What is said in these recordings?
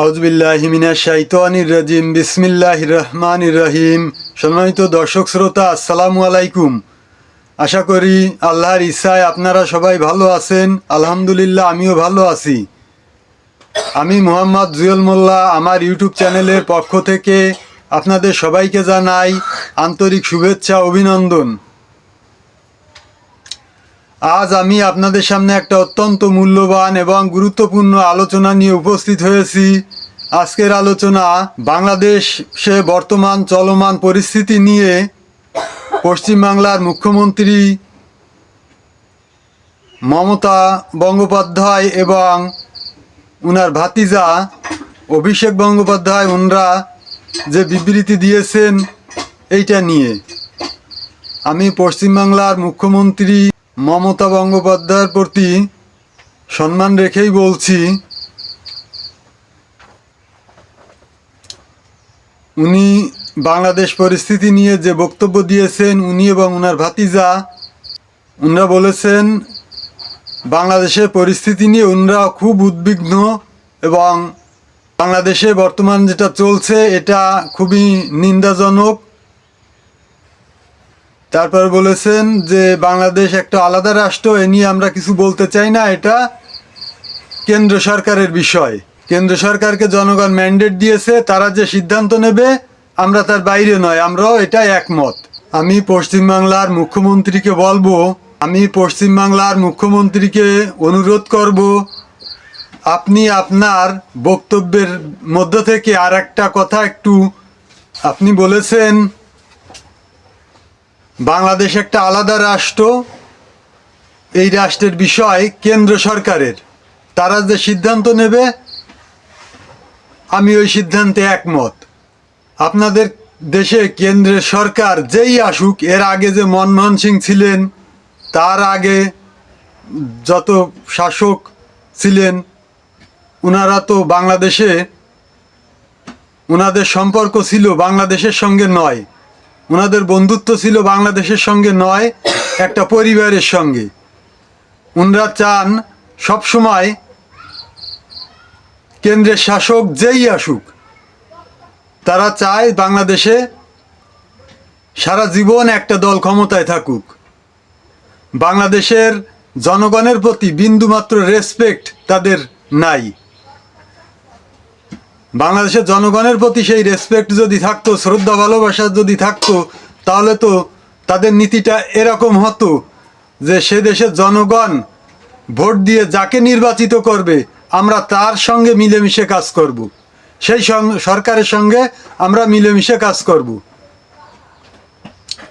আউযুবিল্লাহি মিনাশ শাইতানির রাজিম বিসমিল্লাহির রহমানির রহিম। সম্মানিত দর্শক শ্রোতা, আসসালামু আলাইকুম। আশা করি আল্লাহর ইচ্ছায় আপনারা সবাই ভালো আছেন। আলহামদুলিল্লাহ, আমিও ভালো আছি। আমি মোহাম্মদ জুয়েল মোল্লা, আমার ইউটিউব চ্যানেলের পক্ষ থেকে আপনাদের সবাইকে জানাই আন্তরিক শুভেচ্ছা, অভিনন্দন। আজ আমি আপনাদের সামনে একটা অত্যন্ত মূল্যবান এবং গুরুত্বপূর্ণ আলোচনা নিয়ে উপস্থিত হয়েছি। আজকের আলোচনা বাংলাদেশে বর্তমান চলমান পরিস্থিতি নিয়ে পশ্চিমবাংলার মুখ্যমন্ত্রী মমতা বন্দ্যোপাধ্যায় এবং উনার ভাতিজা অভিষেক বন্দ্যোপাধ্যায় ওনারা যে বিবৃতি দিয়েছেন এইটা নিয়ে। আমি পশ্চিমবাংলার মুখ্যমন্ত্রী মমতা বন্দ্যোপাধ্যায়ের প্রতি সম্মান রেখেই বলছি, উনি বাংলাদেশ পরিস্থিতি নিয়ে যে বক্তব্য দিয়েছেন, উনি এবং ওনার ভাতিজা ওনারা বলেছেন বাংলাদেশের পরিস্থিতি নিয়ে ওনারা খুব উদ্বিগ্ন এবং বাংলাদেশে বর্তমান যেটা চলছে এটা খুবই নিন্দাজনক। তারপর বলেছেন যে বাংলাদেশ একটা আলাদা রাষ্ট্র, এ নিয়ে আমরা কিছু বলতে চাই না, এটা কেন্দ্র সরকারের বিষয়। কেন্দ্র সরকারকে জনগণ ম্যান্ডেট দিয়েছে, তারা যে সিদ্ধান্ত নেবে আমরা তার বাইরে নয়, আমরাও এটা একমত। আমি পশ্চিমবাংলার মুখ্যমন্ত্রীকে অনুরোধ করব, আপনি আপনার বক্তব্যের মধ্য থেকে আর একটা কথা আপনি বলেছেন বাংলাদেশ একটা আলাদা রাষ্ট্র, এই রাষ্ট্রের বিষয় কেন্দ্র সরকারের, তারা যে সিদ্ধান্ত নেবে আমি ওই সিদ্ধান্তে একমত। আপনাদের দেশে কেন্দ্রের সরকার যেই আসুক, এর আগে যে মনমোহন সিং ছিলেন, তার আগে যত শাসক ছিলেন, ওনারা তো বাংলাদেশে ওনাদের সম্পর্ক ছিল বাংলাদেশের সঙ্গে নয়, ওনাদের বন্ধুত্ব ছিল বাংলাদেশের সঙ্গে নয়, একটা পরিবারের সঙ্গে। ওনারা চান সবসময় কেন্দ্রের শাসক যেই আসুক, তারা চায় বাংলাদেশে সারা জীবন একটা দল ক্ষমতায় থাকুক। বাংলাদেশের জনগণের প্রতি বিন্দুমাত্র রেসপেক্ট তাদের নাই। বাংলাদেশের জনগণের প্রতি সেই রেসপেক্ট যদি থাকতো, শ্রদ্ধা ভালোবাসা যদি থাকতো, তাহলে তো তাদের নীতিটা এরকম হতো যে সে দেশের জনগণ ভোট দিয়ে যাকে নির্বাচিত করবে আমরা তার সঙ্গে মিলেমিশে কাজ করব, সেই সরকারের সঙ্গে আমরা মিলেমিশে কাজ করব।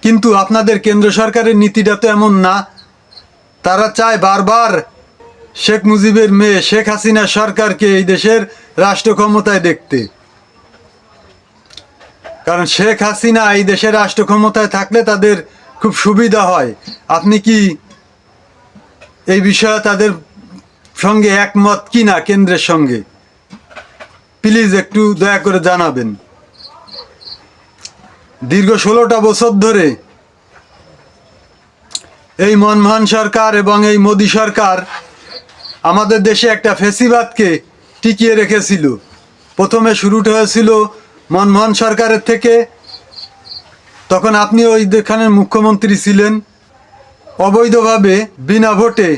কিন্তু আপনাদের কেন্দ্র সরকারের নীতিটা তো এমন না। তারা চায় বারবার শেখ মুজিবের মেয়ে শেখ হাসিনা সরকারকে এই দেশের রাষ্ট্র ক্ষমতায় দেখতে। কারণ শেখ হাসিনা এই দেশের রাষ্ট্র ক্ষমতায় থাকলে তাদের খুব সুবিধা হয়। আপনি কি এই বিষয়ে তাদের সঙ্গে একমত কি না? কেন্দ্রের সঙ্গে প্লিজ একটু দয়া করে জানাবেন। দীর্ঘ 16টা বছর ধরে এই মনমোহন সরকার এবং এই মোদি সরকার আমাদের দেশে একটা ফ্যাসিবাদকে টিকিয়ে রেখেছিল। প্রথমে শুরুটা হয়েছিল মনমোহন সরকারের থেকে, তখন আপনি ওই দেখানের মুখ্যমন্ত্রী ছিলেন। অবৈধভাবে বিনা ভোটে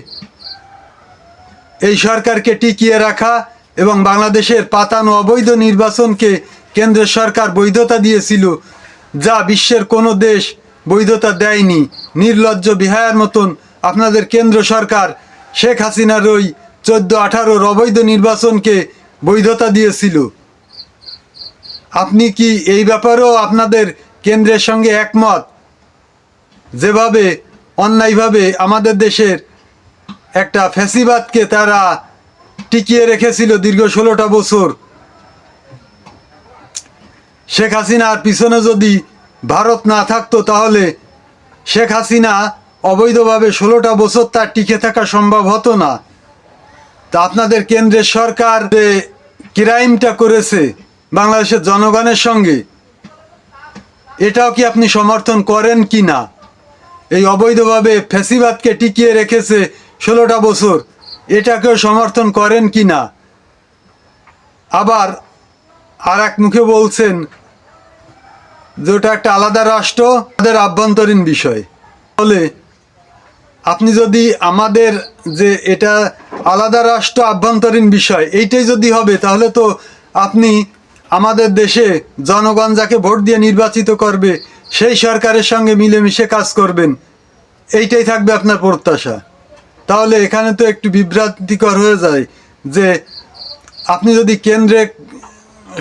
এই সরকারকে টিকিয়ে রাখা এবং বাংলাদেশের পাতানো অবৈধ নির্বাচনকে কেন্দ্রের সরকার বৈধতা দিয়েছিল, যা বিশ্বের কোনো দেশ বৈধতা দেয়নি। নির্লজ্জ বিহায়ের মতন আপনাদের কেন্দ্র সরকার শেখ হাসিনার ওই 14-18 অবৈধ নির্বাচনকে বৈধতা দিয়েছিল। আপনি কি এই ব্যাপারেও আপনাদের কেন্দ্রের সঙ্গে একমত? যেভাবে অন্যায়ভাবে আমাদের দেশের একটা ফ্যাসিবাদকে তারা টিকিয়ে রেখেছিল দীর্ঘ 16টা বছর, শেখ হাসিনার পিছনে যদি ভারত না থাকতো তাহলে শেখ হাসিনা অবৈধভাবে 16টা বছর তার টিকে থাকা সম্ভব হতো না। তা আপনাদের কেন্দ্রের সরকার যে ক্রাইমটা করেছে বাংলাদেশের জনগণের সঙ্গে, এটাও কি আপনি সমর্থন করেন কি না? এই অবৈধভাবে ফ্যাসিবাদকে টিকিয়ে রেখেছে 16টা বছর, এটাকেও সমর্থন করেন কি না? আবার আর এক মুখে বলছেন যে ওটা একটা আলাদা রাষ্ট্র, তাদের আভ্যন্তরীণ বিষয়। ফলে আপনি যদি আমাদের যে এটা আলাদা রাষ্ট্র আভ্যন্তরীণ বিষয় এইটাই যদি হবে, তাহলে তো আপনি আমাদের দেশে জনগণ যাকে ভোট দিয়ে নির্বাচিত করবে সেই সরকারের সঙ্গে মিলেমিশে কাজ করবেন, এইটাই থাকবে আপনার প্রত্যাশা। তাহলে এখানে তো একটু বিভ্রান্তিকর হয়ে যায় যে আপনি যদি কেন্দ্রে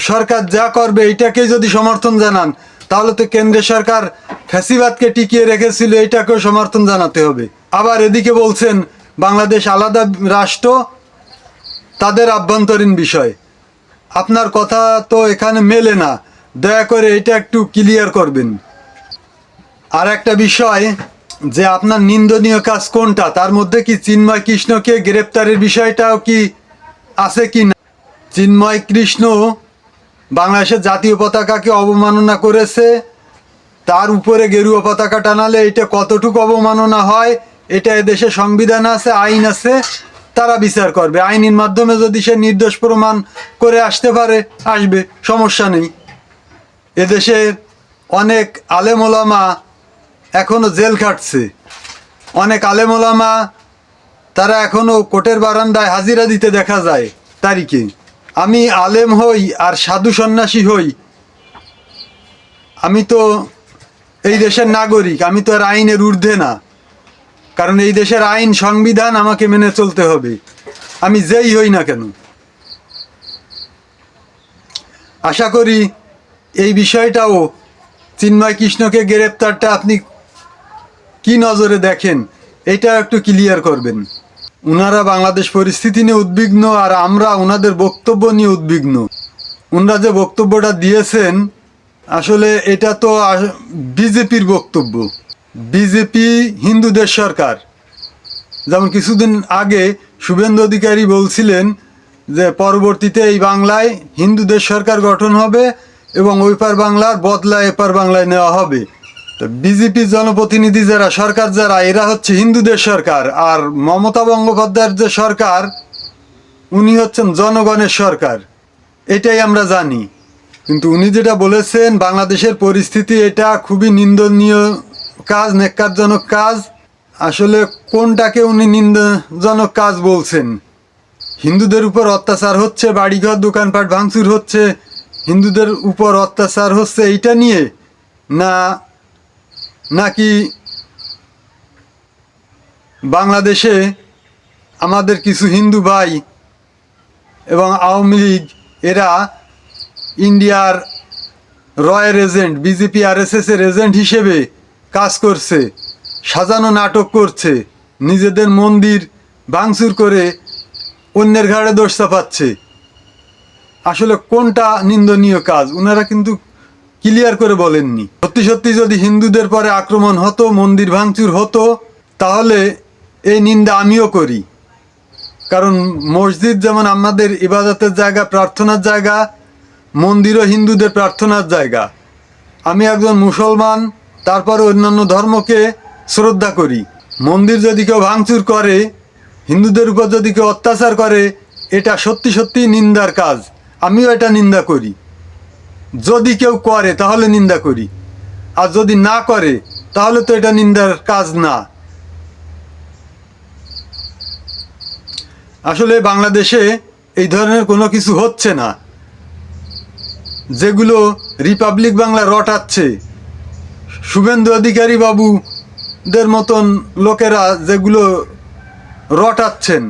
সরকার যা করবে এইটাকেই যদি সমর্থন জানান, তাহলে তো কেন্দ্রের সরকার ফ্যাসিবাদকে টিকিয়ে রেখেছিল, এইটাকেও সমর্থন জানাতে হবে। আবার এদিকে বলছেন বাংলাদেশ আলাদা রাষ্ট্র, তাদের আভ্যন্তরীণ বিষয়। আপনার কথা তো এখানে মেলে না, দয়া করে এটা একটু ক্লিয়ার করবেন। আর একটা বিষয়, যে আপনার নিন্দনীয় কাজ কোনটা, তার মধ্যে কি চিন্ময় কৃষ্ণকে গ্রেপ্তারের বিষয়টাও কি আছে কি না? চিন্ময় কৃষ্ণ বাংলাদেশের জাতীয় পতাকাকে অবমাননা করেছে, তার উপরে গেরুয়া পতাকা টানালে এটা কতটুকু অবমাননা হয়, এটা এদেশে সংবিধান আছে, আইন আছে, তারা বিচার করবে। আইনের মাধ্যমে যদি সে নির্দোষ প্রমাণ করে আসতে পারে, আসবে, সমস্যা নেই। এদেশে অনেক আলেম ওলামা এখনো জেল খাটছে, অনেক আলেম ওলামা তারা এখনো কোর্টের বারান্দায় হাজিরা দিতে দেখা যায় তারিখে। আমি আলেম হই আর সাধু সন্ন্যাসী হই, আমি তো এই দেশের নাগরিক, আমি তো আর আইনের ঊর্ধ্বে না। কারণ এই দেশের আইন সংবিধান আমাকে মেনে চলতে হবে, আমি যেই হই না কেন। আশা করি এই বিষয়টাও, চিন্ময় কৃষ্ণকে গ্রেপ্তারটা আপনি কি নজরে দেখেন, এটাও একটু ক্লিয়ার করবেন। ওনারা বাংলাদেশ পরিস্থিতি নিয়ে উদ্বিগ্ন, আর আমরা ওনাদের বক্তব্য নিয়ে উদ্বিগ্ন। ওনারা যে বক্তব্যটা দিয়েছেন, আসলে এটা তো বিজেপির বক্তব্য। বিজেপি হিন্দুদের সরকার। যেমন কিছুদিন আগে শুভেন্দু অধিকারী বলছিলেন যে পরবর্তীতে এই বাংলায় হিন্দুদের সরকার গঠন হবে এবং ওই পার বাংলার বদলা এপার বাংলায় নেওয়া হবে। তো বিজেপির জনপ্রতিনিধি যারা, সরকার যারা, এরা হচ্ছে হিন্দুদের সরকার। আর মমতা বন্দ্যোপাধ্যায়ের যে সরকার, উনি হচ্ছেন জনগণের সরকার, এটাই আমরা জানি। কিন্তু উনি যেটা বলেছেন বাংলাদেশের পরিস্থিতি, এটা খুবই নিন্দনীয় কাজ, ন্যাক্কারজনক কাজ। আসলে কোনটাকে উনি নিন্দজনক কাজ বলছেন? হিন্দুদের উপর অত্যাচার হচ্ছে, বাড়িঘর দোকানপাট ভাঙচুর হচ্ছে, হিন্দুদের উপর অত্যাচার হচ্ছে, এইটা নিয়ে নাকি বাংলাদেশে আমাদের কিছু হিন্দু ভাই এবং আওয়ামী লীগ এরা ইন্ডিয়ার রয়ের এজেন্ট, বিজেপি RSS এর এজেন্ট হিসেবে কাজ করছে, সাজানো নাটক করছে, নিজেদের মন্দির ভাঙচুর করে অন্যের ঘাড়ে দোষ চাপাচ্ছে। আসলে কোনটা নিন্দনীয় কাজ ওনারা কিন্তু ক্লিয়ার করে বলেননি। সত্যি সত্যি যদি হিন্দুদের পরে আক্রমণ হতো, মন্দির ভাঙচুর হতো, তাহলে এই নিন্দা আমিও করি। কারণ মসজিদ যেমন আমাদের ইবাদতের জায়গা, প্রার্থনার জায়গা, মন্দিরও হিন্দুদের প্রার্থনার জায়গা। আমি একজন মুসলমান, তারপরে অন্যান্য ধর্মকে শ্রদ্ধা করি। মন্দির যদি কেউ ভাঙচুর করে, হিন্দুদের উপর যদি কেউ অত্যাচার করে, এটা সত্যি সত্যি নিন্দার কাজ। আমিও এটা নিন্দা করি। যদি কেউ করে তাহলে নিন্দা করি, আর যদি না করে তাহলে তো এটা নিন্দার কাজ না। আসলে বাংলাদেশে এই ধরনের কোনো কিছু হচ্ছে না। যেগুলো রিপাবলিক বাংলা রটাচ্ছে, শুভেন্দু অধিকারী বাবুদের মতন লোকেরা যেগুলো রটাচ্ছেন,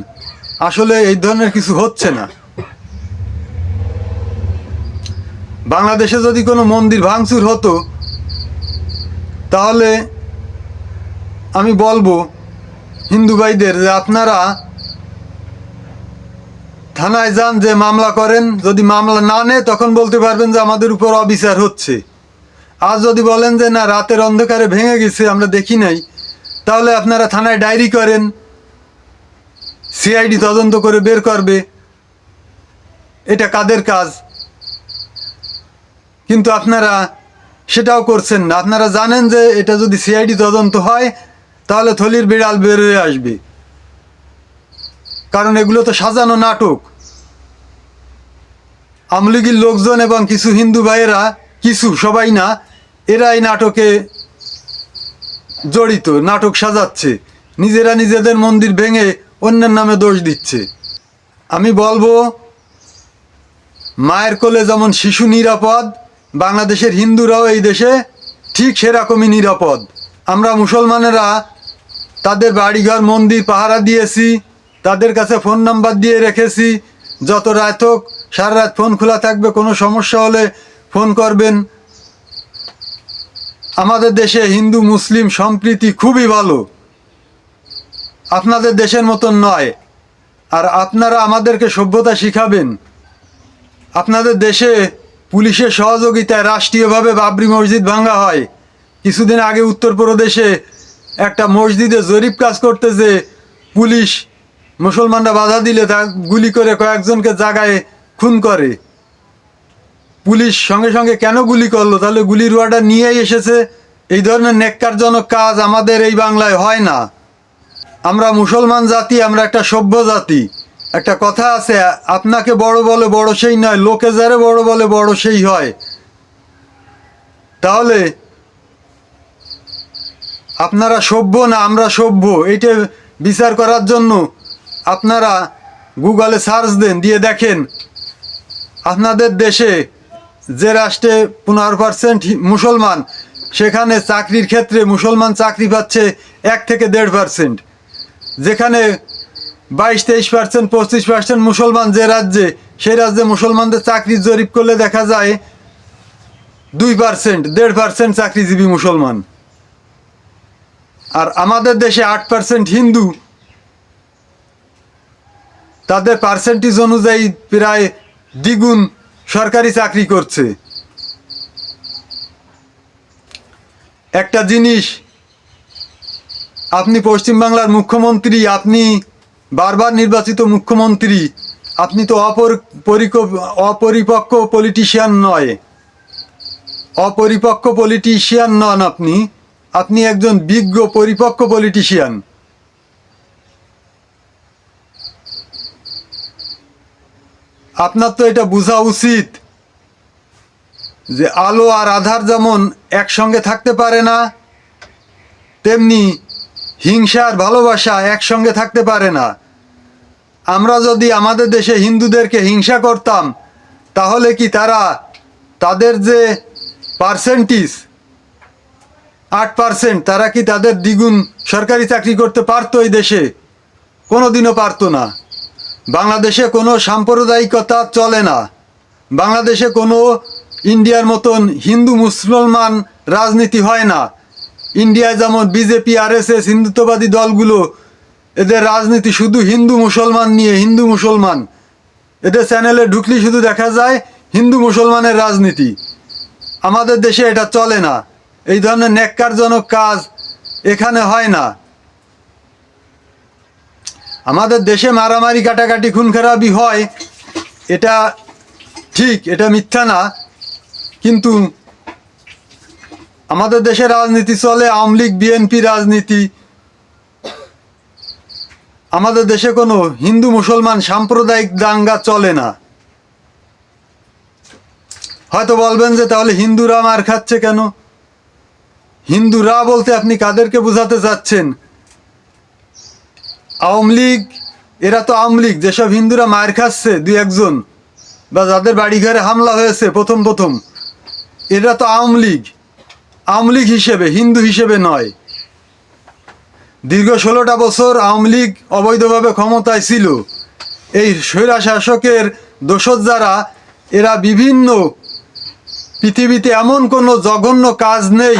আসলে এই ধরনের কিছু হচ্ছে না। বাংলাদেশে যদি কোনো মন্দির ভাঙচুর হতো, তাহলে আমি বলবো হিন্দু ভাইদের যে আপনারা থানায় যান, যে মামলা করেন। যদি মামলা না নেয় তখন বলতে পারবেন যে আমাদের উপর অবিচার হচ্ছে। আর যদি বলেন যে না, রাতের অন্ধকারে ভেঙে গেছে, আমরা দেখি নাই, তাহলে আপনারা থানায় ডায়েরি করেন, CID তদন্ত করে বের করবে এটা কাদের কাজ। কিন্তু আপনারা সেটাও করছেন না। আপনারা জানেন যে এটা যদি CID তদন্ত হয়, তাহলে থলির বিড়াল বের হয়ে আসবে। কারণ এগুলো তো সাজানো নাটক। আমলিগীর লোকজন এবং কিছু হিন্দু ভাইয়েরা, কিছু সবাই না, এরা এই নাটকে জড়িত, নাটক সাজাচ্ছে, নিজেরা নিজেদের মন্দির ভেঙে অন্যের নামে দোষ দিচ্ছে। আমি বলবো, মায়ের কোলে যেমন শিশু নিরাপদ, বাংলাদেশের হিন্দুরাও এই দেশে ঠিক সেরকমই নিরাপদ। আমরা মুসলমানেরা তাদের বাড়িঘর মন্দির পাহারা দিয়েছি, তাদের কাছে ফোন নাম্বার দিয়ে রেখেছি, যত রাত হোক সারা রাত ফোন খোলা থাকবে, কোনো সমস্যা হলে ফোন করবেন। আমাদের দেশে হিন্দু মুসলিম সম্প্রীতি খুবই ভালো, আপনাদের দেশের মতন নয়। আর আপনারা আমাদেরকে সভ্যতা শিখাবেন। আপনাদের দেশে পুলিশের সহযোগিতায় রাষ্ট্রীয়ভাবে বাবরি মসজিদ ভাঙা হয়। কিছুদিন আগে উত্তরপ্রদেশে একটা মসজিদে জরিপ কাজ করতেছে, পুলিশ মুসলমানরা বাধা দিলে তা গুলি করে কয়েকজনকে জায়গায় খুন করে। পুলিশ সঙ্গে সঙ্গে কেন গুলি করলো? তাহলে গুলির অর্ডার নিয়েই এসেছে। এই ধরনের নেক্কারজনক কাজ আমাদের এই বাংলায় হয় না। আমরা মুসলমান জাতি, আমরা একটা সভ্য জাতি। একটা কথা আছে, আপনাকে বড় বলে বড় সেই নয়, লোকে যারে বড় বলে বড় সেই হয়। তাহলে আপনারা সভ্য না আমরা সভ্য, এইটা বিচার করার জন্য আপনারা গুগলে সার্চ দেন, দিয়ে দেখেন আপনাদের দেশে যে রাষ্ট্রে 15% মুসলমান, সেখানে চাকরির ক্ষেত্রে মুসলমান চাকরি পাচ্ছে 1 থেকে 1.5%। যেখানে 22-23%, 25% মুসলমান যে রাজ্যে, সেই রাজ্যে মুসলমানদের চাকরি জরিপ করলে দেখা যায় 2%, 1.5% চাকরিজীবী মুসলমান। আর আমাদের দেশে 8% হিন্দু, তাদের পার্সেন্টেজ অনুযায়ী প্রায় দ্বিগুণ সরকারি চাকরি করছে। একটা জিনিস, আপনি পশ্চিমবাংলার মুখ্যমন্ত্রী, আপনি বারবার নির্বাচিত মুখ্যমন্ত্রী, আপনি তো অপরিপক্ক পলিটিশিয়ান নয়, অপরিপক্ক পলিটিশিয়ান নন আপনি, আপনি একজন বিজ্ঞ পরিপক্ক পলিটিশিয়ান। আপনার তো এটা বোঝা উচিত যে আলো আর আধার যেমন একসঙ্গে থাকতে পারে না, তেমনি হিংসা আর ভালোবাসা একসঙ্গে থাকতে পারে না। আমরা যদি আমাদের দেশে হিন্দুদেরকে হিংসা করতাম, তাহলে কি তারা তাদের যে পার্সেন্টেজ 8%, তারা কি তাদের দ্বিগুণ সরকারি চাকরি করতে পারতো এই দেশে? কোনোদিনও পারতো না। বাংলাদেশে কোনো সাম্প্রদায়িকতা চলে না। বাংলাদেশে কোনো ইন্ডিয়ার মতন হিন্দু মুসলমান রাজনীতি হয় না। ইন্ডিয়ায় যেমন বিজেপি, আরএসএস, হিন্দুত্ববাদী দলগুলো, এদের রাজনীতি শুধু হিন্দু মুসলমান নিয়ে, হিন্দু মুসলমান। এদের চ্যানেলে ঢুকলে শুধু দেখা যায় হিন্দু মুসলমানের রাজনীতি। আমাদের দেশে এটা চলে না। এই ধরনের ন্যাক্কারজনক কাজ এখানে হয় না। আমাদের দেশে মারামারি, কাটাকাটি, খুন খারাপি হয়, এটা ঠিক, এটা মিথ্যা না। কিন্তু আমাদের দেশে রাজনীতি চলে আওয়ামী লীগ বিএনপি রাজনীতি। আমাদের দেশে কোনো হিন্দু মুসলমান সাম্প্রদায়িক দাঙ্গা চলে না। হয়তো বলবেন যে তাহলে হিন্দুরা মার খাচ্ছে কেন? হিন্দুরা বলতে আপনি কাদেরকে বোঝাতে চাচ্ছেন? আওয়ামী লীগ, এরা তো আওয়ামী লীগ। যেসব হিন্দুরা মার খাচ্ছে 2-1 বা যাদের বাড়িঘরে হামলা হয়েছে প্রথম এরা তো আওয়ামী লীগ। আওয়ামী লীগ হিসেবে, হিন্দু হিসেবে নয়। দীর্ঘ 16টা বছর আওয়ামী লীগ অবৈধভাবে ক্ষমতায় ছিল। এই স্বৈরা শাসকের দোসর যারা, এরা বিভিন্ন, পৃথিবীতে এমন কোনো জঘন্য কাজ নেই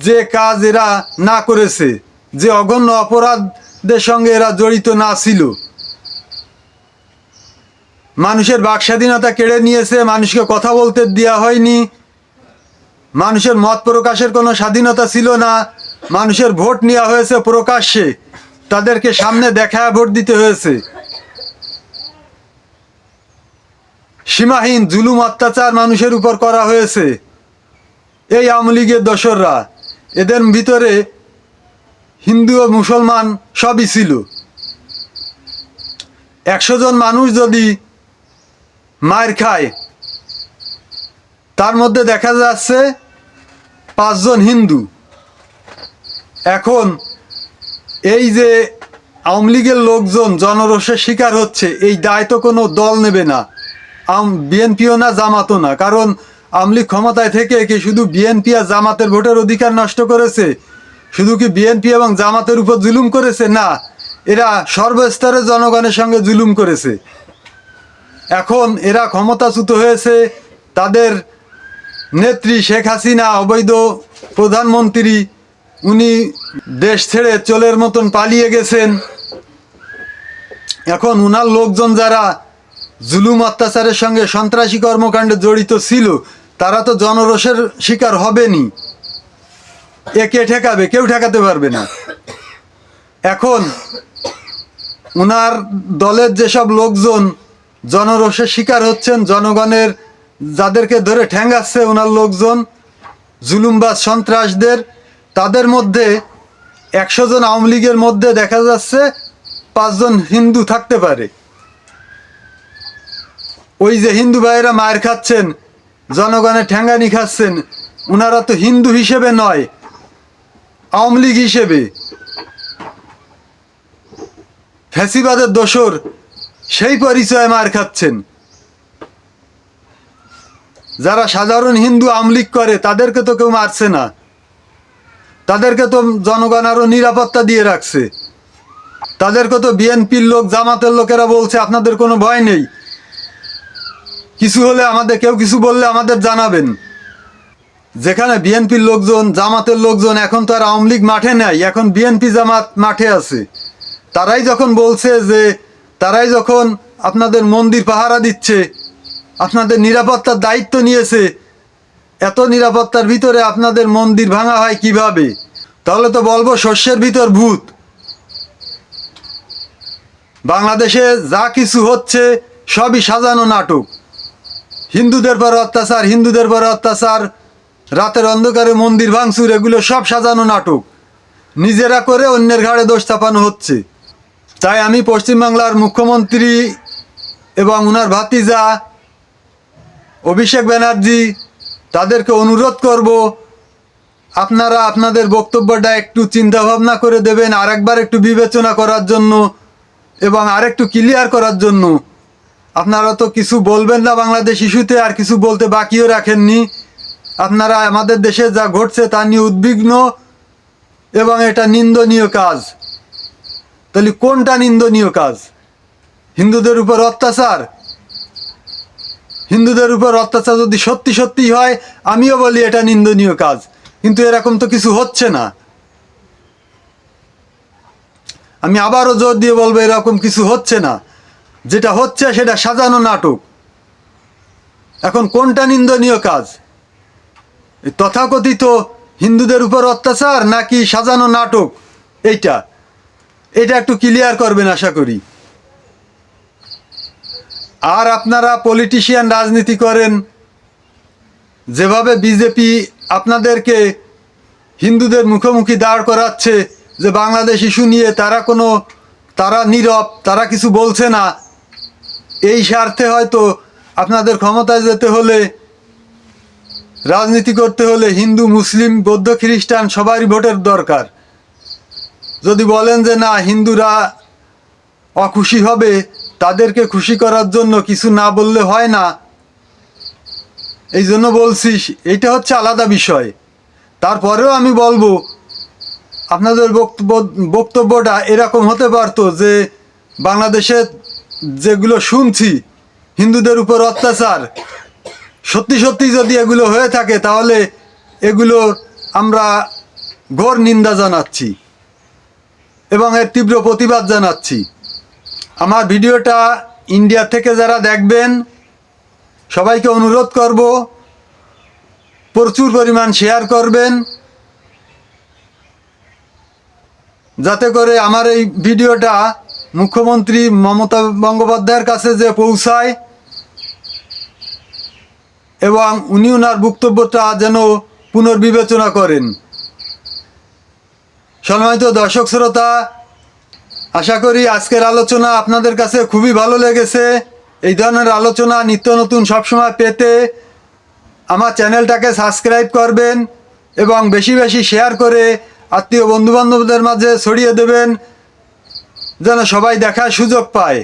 যে কাজ এরা না করেছে, যে অগণ্য অপরাধের সঙ্গে এরা জড়িত না ছিল। মানুষের বাক স্বাধীনতা কেড়ে নিয়েছে, মানুষকে কথা বলতে দেওয়া হয়নি, মানুষের মত প্রকাশের কোনো স্বাধীনতা ছিল না, মানুষের ভোট নেওয়া হয়েছে প্রকাশ্যে, তাদেরকে সামনে দেখায় ভোট দিতে হয়েছে। সীমাহীন জুলুম অত্যাচার মানুষের উপর করা হয়েছে। এই আওয়ামী লীগের দোসররা, এদের ভিতরে হিন্দু ও মুসলমান সবই ছিল। 100 জন মানুষ যদি মার খায়, তার মধ্যে দেখা যাচ্ছে 5 জন হিন্দু। এখন এই যে আওয়ামী লীগের লোকজন জনরোষের শিকার হচ্ছে, এই দায় তো কোনো দল নেবে না, বিএনপিও না, জামাতও না। কারণ আওয়ামী লীগ ক্ষমতায় থেকে কি শুধু বিএনপি আর জামাতের ভোটের অধিকার নষ্ট করেছে? শুধু কি বিএনপি এবং জামাতের উপর জুলুম করেছে? না, এরা সর্বস্তরের জনগণের সঙ্গে জুলুম করেছে। এখন এরা ক্ষমতাচ্যুত হয়েছে, তাদের নেত্রী শেখ হাসিনা অবৈধ প্রধানমন্ত্রী, উনি দেশ ছেড়ে চোরের মতন পালিয়ে গেছেন। এখন উনার লোকজন যারা জুলুম অত্যাচারের সঙ্গে সন্ত্রাসী কর্মকাণ্ডে জড়িত ছিল, তারা তো জনরোষের শিকার হবেনি। কে ঠেকাবে? কেউ ঠেকাতে পারবে না। এখন উনার দলের যেসব লোকজন জনরোষের শিকার হচ্ছেন, জনগণের যাদেরকে ধরে ঠ্যাঙ্গাচ্ছে ওনার লোকজন, জুলুমবাজ সন্ত্রাসদের, তাদের মধ্যে 100 জন আওয়ামী লীগের মধ্যে দেখা যাচ্ছে 5 জন হিন্দু থাকতে পারে। ওই যে হিন্দু ভাইয়েরা মায়ের খাচ্ছেন, জনগণের ঠ্যাঙ্গানি খাচ্ছেন, ওনারা তো হিন্দু হিসেবে নয়, আওয়ামী লীগ হিসেবে ফ্যাসিবাদের দোসর সেই পরিচয়ে মার খাচ্ছেন। যারা সাধারণ হিন্দু আওয়ামী লীগ করে তাদেরকে তো কেউ মারছে না, তাদেরকে তো জনগণ আরো নিরাপত্তা দিয়ে রাখছে। তাদেরকে তো বিএনপির লোক, জামাতের লোকেরা বলছে আপনাদের কোনো ভয় নেই, কিছু হলে আমাদের, কেউ কিছু বললে আমাদের জানাবেন। যেখানে বিএনপির লোকজন, জামাতের লোকজন, এখন তো আর আওয়ামী লীগ মাঠে নেই, এখন বিএনপি জামাত মাঠে আছে। তারাই যখন বলছে যে, তারাই যখন আপনাদের মন্দির পাহারা দিচ্ছে, আপনাদের নিরাপত্তার দায়িত্ব নিয়েছে, এত নিরাপত্তার ভিতরে আপনাদের মন্দির ভাঙা হয় কিভাবে? তাহলে তো বলবো শস্যের ভিতর ভূত। বাংলাদেশে যা কিছু হচ্ছে সবই সাজানো নাটক। হিন্দুদের পর অত্যাচার, হিন্দুদের পর অত্যাচার, রাতের অন্ধকারে মন্দির ভাঙচুর, এগুলো সব সাজানো নাটক। নিজেরা করে অন্যের ঘাড়ে দোষ চাপানো হচ্ছে। তাই আমি পশ্চিমবাংলার মুখ্যমন্ত্রী এবং ওনার ভাতিজা অভিষেক ব্যানার্জি, তাদেরকে অনুরোধ করব, আপনারা আপনাদের বক্তব্যটা একটু চিন্তা ভাবনা করে দেবেন, আরেকবার একটু বিবেচনা করার জন্য এবং আরেকটু ক্লিয়ার করার জন্য। আপনারা তো কিছু বলবেন না বাংলাদেশ ইস্যুতে, আর কিছু বলতে বাকিও রাখেননি। আপনারা আমাদের দেশে যা ঘটছে তা নিয়ে উদ্বিগ্ন এবং এটা নিন্দনীয় কাজ। তাহলে কোনটা নিন্দনীয় কাজ? হিন্দুদের উপর অত্যাচার? হিন্দুদের উপর অত্যাচার যদি সত্যি সত্যি হয়, আমিও বলি এটা নিন্দনীয় কাজ, কিন্তু এরকম তো কিছু হচ্ছে না। আমি আবারও জোর দিয়ে বলবো, এরকম কিছু হচ্ছে না। যেটা হচ্ছে সেটা সাজানো নাটক। এখন কোনটা নিন্দনীয় কাজ? তথাকথিত হিন্দুদের উপর অত্যাচার নাকি সাজানো নাটক? এটা একটু ক্লিয়ার করবেন আশা করি। আর আপনারা পলিটিশিয়ান রাজনীতি করেন, যেভাবে বিজেপি আপনাদেরকে হিন্দুদের মুখোমুখি দাঁড় করাচ্ছে যে বাংলাদেশ ইস্যু নিয়ে তারা নীরব, তারা কিছু বলছে না। এই স্বার্থে হয়তো আপনাদের ক্ষমতায় যেতে হলে, রাজনীতি করতে হলে হিন্দু, মুসলিম, বৌদ্ধ, খ্রিস্টান সবারই ভোটের দরকার। যদি বলেন যে না, হিন্দুরা অখুশি হবে, তাদেরকে খুশি করার জন্য কিছু না বললে হয় না, এই জন্য বলছি, এইটা হচ্ছে আলাদা বিষয়। তারপরেও আমি বলবো, আপনাদের বক্তব্যটা এরকম হতে পারতো যে বাংলাদেশে যেগুলো শুনছি হিন্দুদের উপর অত্যাচার, সত্যি সত্যি যদি এগুলো হয়ে থাকে, তাহলে এগুলো আমরা ঘোর নিন্দা জানাচ্ছি এবং এর তীব্র প্রতিবাদ জানাচ্ছি। আমার ভিডিওটা ইন্ডিয়া থেকে যারা দেখবেন, সবাইকে অনুরোধ করব প্রচুর পরিমাণ শেয়ার করবেন, যাতে করে আমার এই ভিডিওটা মুখ্যমন্ত্রী মমতা বন্দ্যোপাধ্যায়ের কাছে যে পৌঁছায় এবং উনি ওনার বক্তব্যটা যেন পুনর্বিবেচনা করেন। সম্মানিত দর্শক শ্রোতা, আশা করি আজকের আলোচনা আপনাদের কাছে খুবই ভালো লেগেছে। এই ধরনের আলোচনা নিত্য নতুন সবসময় পেতে আমার চ্যানেলটাকে সাবস্ক্রাইব করবেন এবং বেশি বেশি শেয়ার করে আত্মীয় বন্ধুবান্ধবদের মাঝে ছড়িয়ে দেবেন যেন সবাই দেখার সুযোগ পায়।